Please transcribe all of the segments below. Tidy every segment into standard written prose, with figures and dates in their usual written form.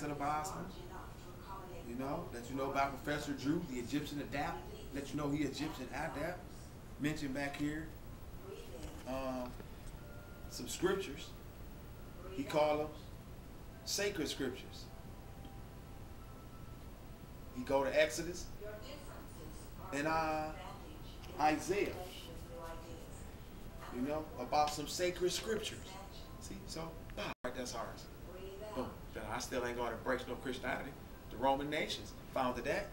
in the Boston, you know, let you know about Professor Drew, the Egyptian adapt, let you know he Egyptian adapt. Mentioned back here some scriptures. He called them sacred scriptures. He go to Exodus and Isaiah, you know, about some sacred scriptures. See, so right, that's ours. Boom. I still ain't going to embrace no Christianity. The Roman nations founded that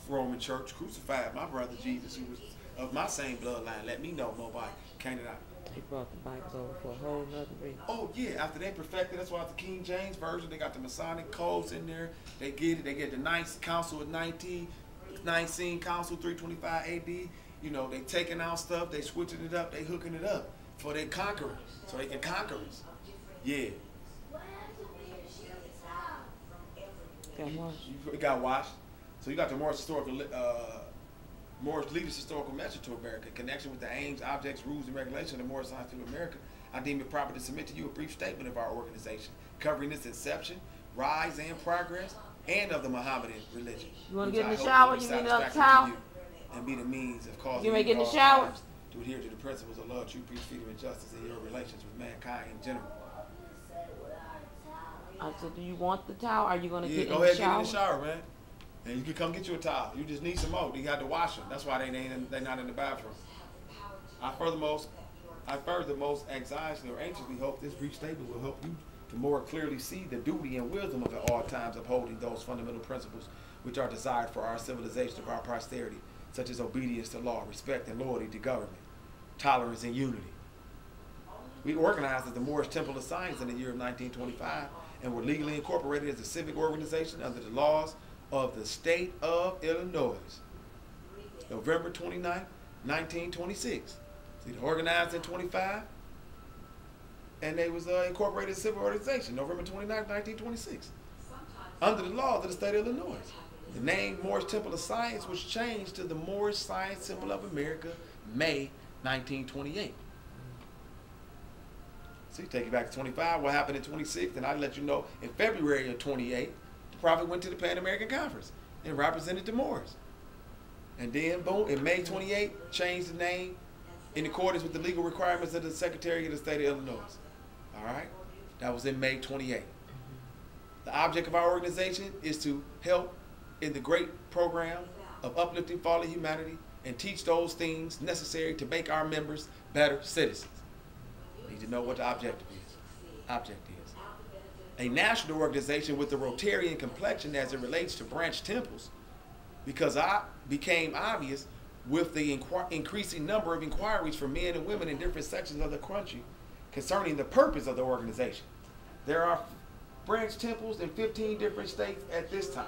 Roman church, crucified my brother Jesus, who was of my same bloodline. Let me know nobody can't it out. They brought the Bible over for a whole nother reason. Oh yeah, after they perfected, that's why the King James version, they got the Masonic codes in there. They get it. They get the Ninth Council of Nicene Council 325 AD. You know, they taking out stuff, they switching it up, they hooking it up for they conquer it, so they can conquer us. Yeah. It got washed. So you got the Moorish Leaders Historical Message to America, in connection with the aims, objects, rules, and regulations of the Moorish Science to America. I deem it proper to submit to you a brief statement of our organization, covering its inception, rise, and progress, and of the Mohammedan religion. You want to get in the shower? You need another towel? And be the means of causing you may get in the shower to adhere to the principles of love, truth, peace, freedom, and justice in your relations with mankind in general. I said, do you want the towel? Are you going to get in the shower? Go ahead and get in the shower, man. And you can come get you a towel. You just need some more. You got to wash them. That's why they're not in the bathroom. I furthermost anxiously or anxiously hope this brief statement will help you to more clearly see the duty and wisdom of at all times upholding those fundamental principles which are desired for our civilization of our posterity, such as obedience to law, respect and loyalty to government, tolerance and unity. We organized as the Moorish Temple of Science in the year of 1925 and were legally incorporated as a civic organization under the laws of the state of Illinois. November 29, 1926. See, they organized in 25 and they was incorporated as a civil organization, November 29, 1926. Under the laws of the state of Illinois. The name Moorish Temple of Science was changed to the Moorish Science Temple of America, May 1928. See, take you back to 25, what happened in 26, and I'll let you know in February of 28, the Prophet went to the Pan American Conference and represented the Moors. And then, boom, in May 28, changed the name in accordance with the legal requirements of the Secretary of the State of Illinois. All right? That was in May 28. The object of our organization is to help in the great program of uplifting fallen humanity and teach those things necessary to make our members better citizens. You need to know what the objective is. Object is a national organization with a Rotarian complexion as it relates to branch temples, because it became obvious with the increasing number of inquiries from men and women in different sections of the country concerning the purpose of the organization. There are branch temples in 15 different states at this time.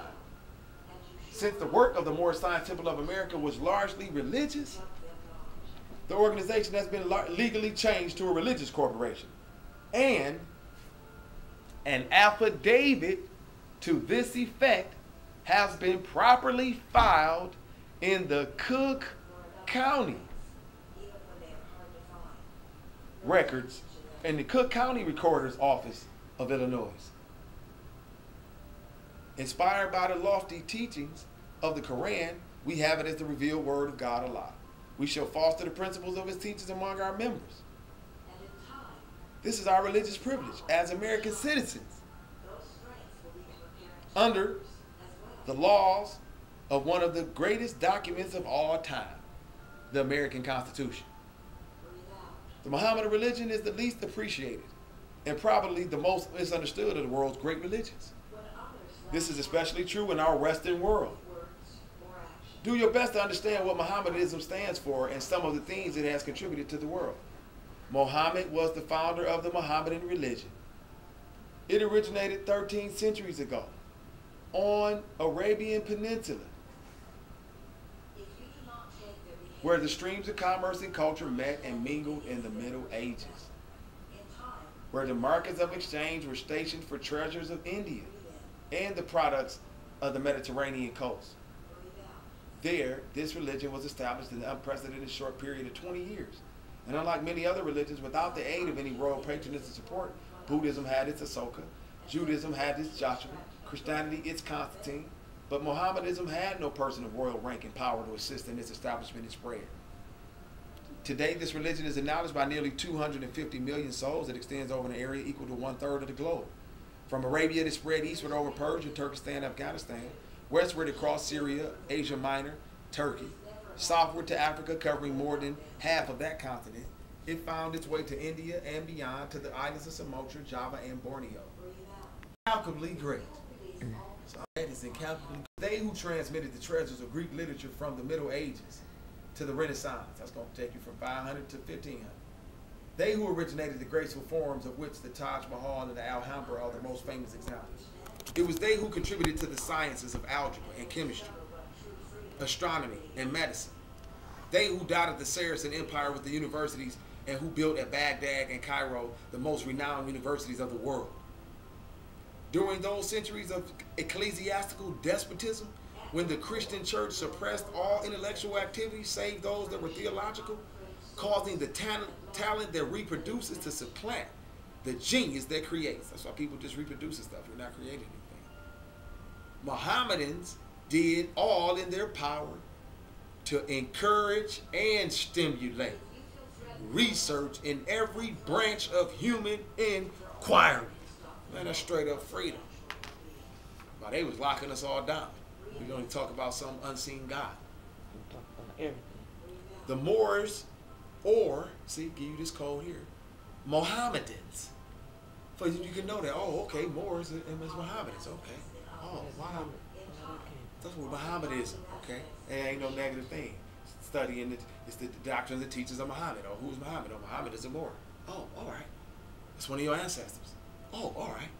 Since the work of the Moorish Science Temple of America was largely religious, the organization has been legally changed to a religious corporation. And an affidavit to this effect has been properly filed in the Cook County records, in the Cook County Recorder's Office of Illinois. Inspired by the lofty teachings of the Quran, we have it as the revealed word of God Allah. We shall foster the principles of his teachings among our members. This is our religious privilege as American citizens under the laws of one of the greatest documents of all time, the American Constitution. The Mohammedan religion is the least appreciated and probably the most misunderstood of the world's great religions. This is especially true in our Western world. Do your best to understand what Mohammedanism stands for and some of the things it has contributed to the world. Muhammad was the founder of the Mohammedan religion. It originated 13 centuries ago on Arabian Peninsula, where the streams of commerce and culture met and mingled in the Middle Ages, where the markets of exchange were stationed for treasures of India and the products of the Mediterranean coast. There, this religion was established in an unprecedented short period of 20 years. And unlike many other religions, without the aid of any royal patronage and support, Buddhism had its Ashoka, Judaism had its Joshua, Christianity, it's Constantine. But Mohammedanism had no person of royal rank and power to assist in its establishment and spread. Today, this religion is acknowledged by nearly 250 million souls. It extends over an area equal to 1/3 of the globe. From Arabia, it spread eastward over Persia, Turkestan, Afghanistan, westward across Syria, Asia Minor, Turkey, southward to Africa, covering more than half of that continent. It found its way to India and beyond, to the islands of Sumatra, Java, and Borneo. Incalculably great. So that is incalculably. They who transmitted the treasures of Greek literature from the Middle Ages to the Renaissance. That's going to take you from 500 to 1500. They who originated the graceful forms of which the Taj Mahal and the Alhambra are the most famous examples. It was they who contributed to the sciences of algebra and chemistry, astronomy and medicine. They who dotted the Saracen Empire with the universities and who built at Baghdad and Cairo the most renowned universities of the world. During those centuries of ecclesiastical despotism, when the Christian church suppressed all intellectual activities save those that were theological, causing the talent that reproduces to supplant the genius that creates. That's why people just reproduce stuff. You're not creating anything. Mohammedans did all in their power to encourage and stimulate research in every branch of human inquiry. Man, that's straight up freedom. But they was locking us all down. We don't even talk about some unseen God. We talk about everything. The Moors, or, see, give you this code here, Mohammedans. So you can know that, oh, okay, Moors and Mohammedans, okay. Oh, wow. That's what Mohammedanism, okay? There ain't no negative thing. Studying it, it's the doctrine that teaches of Muhammad. Oh, who's Muhammad? Oh, Muhammad is a Moor. Oh, all right. That's one of your ancestors. Oh, all right.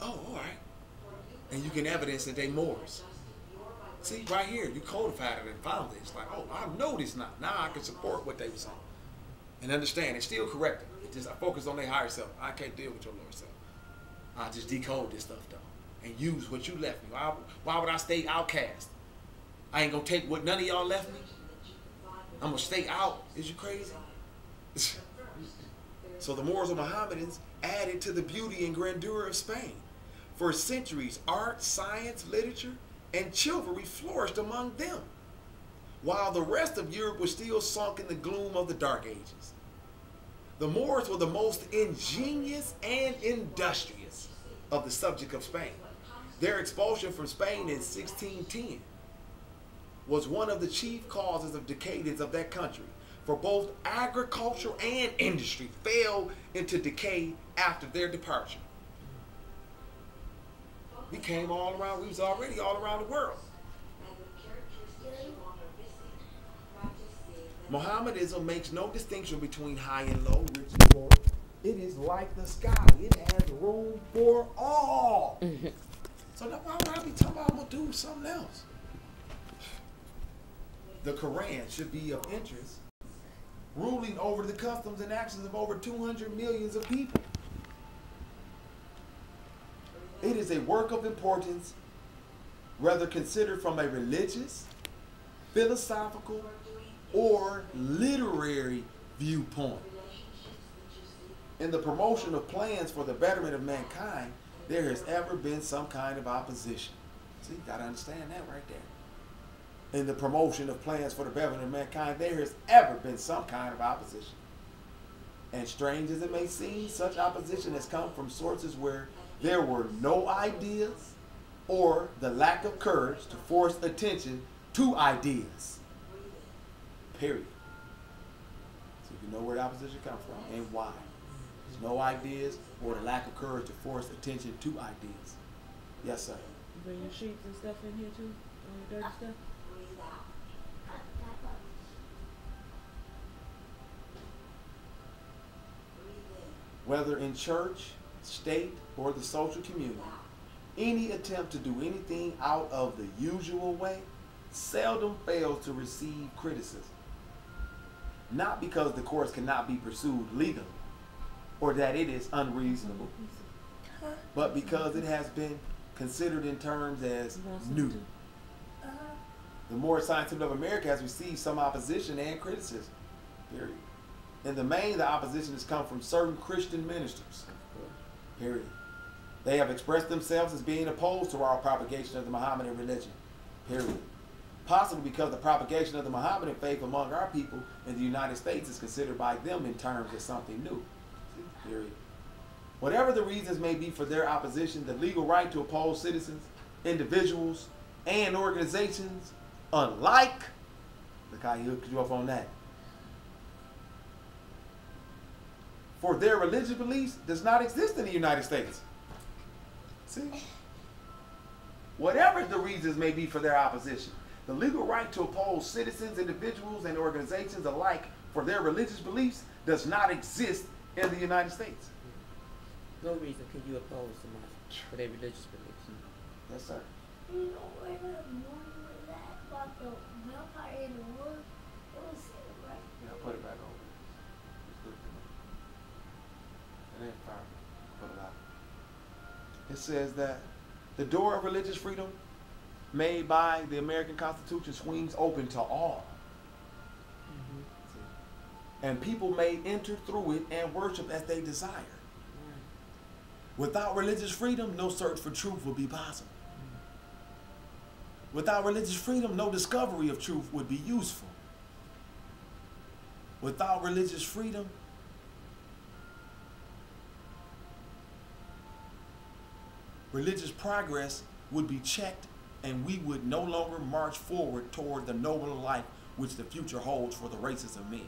Oh, all right. And you can evidence that they Moors. See, right here, you codified it and found it. It's like, oh, I know this now. Now I can support what they were saying. And understand, it's still correct. It's just I focus on their higher self. I can't deal with your lower self. I just decode this stuff, though, and use what you left me. Why would I stay outcast? I ain't going to take what none of y'all left me. I'm going to stay out. Is you crazy? So the Moors or Mohammedans added to the beauty and grandeur of Spain. For centuries, art, science, literature, and chivalry flourished among them, while the rest of Europe was still sunk in the gloom of the Dark Ages. The Moors were the most ingenious and industrious of the subject of Spain. Their expulsion from Spain in 1610 was one of the chief causes of decadence of that country, for both agriculture and industry fell into decay after their departure. We came all around, we was already all around the world. Mohammedanism makes no distinction between high and low, rich and poor. It is like the sky. It has room for all. So now why would I be talking about I'm going to do something else? The Quran should be of interest, ruling over the customs and actions of over 200 millions of people. It is a work of importance, whether considered from a religious, philosophical, or literary viewpoint. In the promotion of plans for the betterment of mankind, there has ever been some kind of opposition. See, you gotta understand that right there. In the promotion of plans for the betterment of mankind, there has ever been some kind of opposition. And strange as it may seem, such opposition has come from sources where there were no ideas or the lack of courage to force attention to ideas. Period. So you know where the opposition comes from and why. There's no ideas or the lack of courage to force attention to ideas. Yes, sir. You bring your sheets and stuff in here too? All your dirty stuff? Whether in church, state, or the social community, any attempt to do anything out of the usual way seldom fails to receive criticism. Not because the course cannot be pursued legally or that it is unreasonable, but because it has been considered in terms as new. The Moorish Science of America has received some opposition and criticism, period. In the main, the opposition has come from certain Christian ministers, period. They have expressed themselves as being opposed to our propagation of the Mohammedan religion, period. Possibly because the propagation of the Mohammedan faith among our people in the United States is considered by them in terms of something new, period. Whatever the reasons may be for their opposition, the legal right to oppose citizens, individuals, and organizations, unlike, look how he hooked you up on that, for their religious beliefs does not exist in the United States. See? Whatever the reasons may be for their opposition, the legal right to oppose citizens, individuals, and organizations alike for their religious beliefs does not exist in the United States. No reason can you oppose somebody for their religious beliefs. Yes, sir. You know where the one was at about the vampire in the wood? It was sitting right. Yeah, put it back over. It's good for me. It ain't fire. Put it out. It says that the door of religious freedom made by the American Constitution swings open to all. And people may enter through it and worship as they desire. Without religious freedom, no search for truth would be possible. Without religious freedom, no discovery of truth would be useful. Without religious freedom, religious progress would be checked, and we would no longer march forward toward the nobler life which the future holds for the races of men.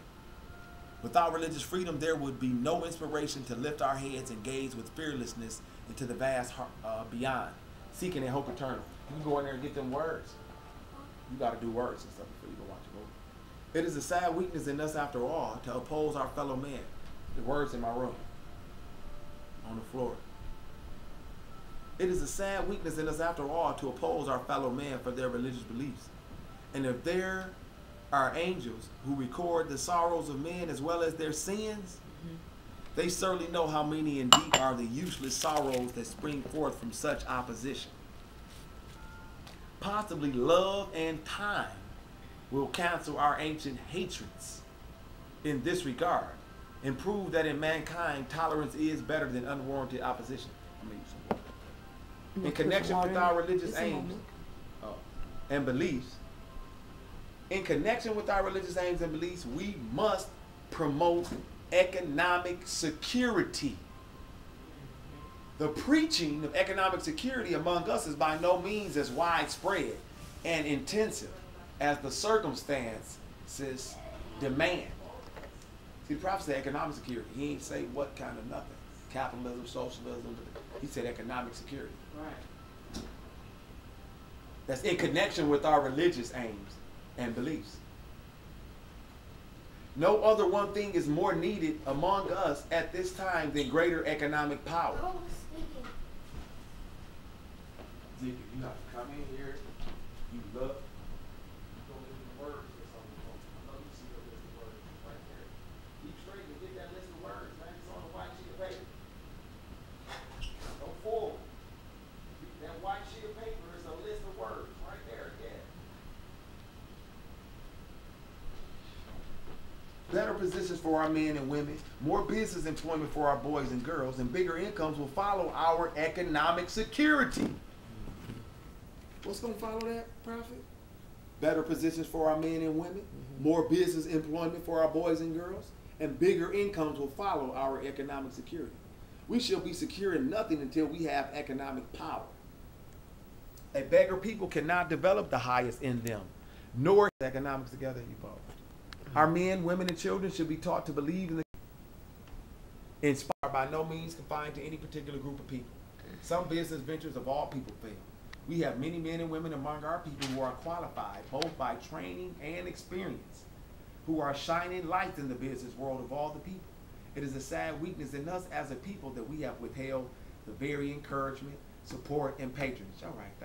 Without religious freedom, there would be no inspiration to lift our heads and gaze with fearlessness into the vast beyond, seeking a hope eternal. You can go in there and get them words. You got to do words and stuff before you go watch a movie. It is a sad weakness in us, after all, to oppose our fellow man. The words in my room, on the floor. It is a sad weakness in us, after all, to oppose our fellow man for their religious beliefs. And if there are angels who record the sorrows of men as well as their sins, they certainly know how many and deep are the useless sorrows that spring forth from such opposition. Possibly love and time will cancel our ancient hatreds in this regard and prove that in mankind tolerance is better than unwarranted opposition. I'm gonna use some water. In connection with our religious aims and beliefs, we must promote economic security. The preaching of economic security among us is by no means as widespread and intensive as the circumstances demand. See, the prophet said economic security. He ain't say what kind of nothing. Capitalism, socialism. He said economic security. Right. That's in connection with our religious aims and beliefs. No other one thing is more needed among us at this time than greater economic power. Zeke, you have to come in here, you look, you go into the words or something. I know you see the list of words right there. Keep straight and get that list of words, man. It's on a white sheet of paper. Go forward. That white sheet of paper is a list of words right there, yeah. Better positions for our men and women, more business employment for our boys and girls, and bigger incomes will follow our economic security. What's going to follow that, Prophet? Better positions for our men and women, more business employment for our boys and girls, and bigger incomes will follow our economic security. We shall be secure in nothing until we have economic power. A beggar people cannot develop the highest in them, nor economics together, you both. Our men, women, and children should be taught to believe in the inspired by no means confined to any particular group of people. Some business ventures of all people fail. We have many men and women among our people who are qualified both by training and experience, who are shining lights in the business world of all the people. It is a sad weakness in us as a people that we have withheld the very encouragement, support, and patronage. All right,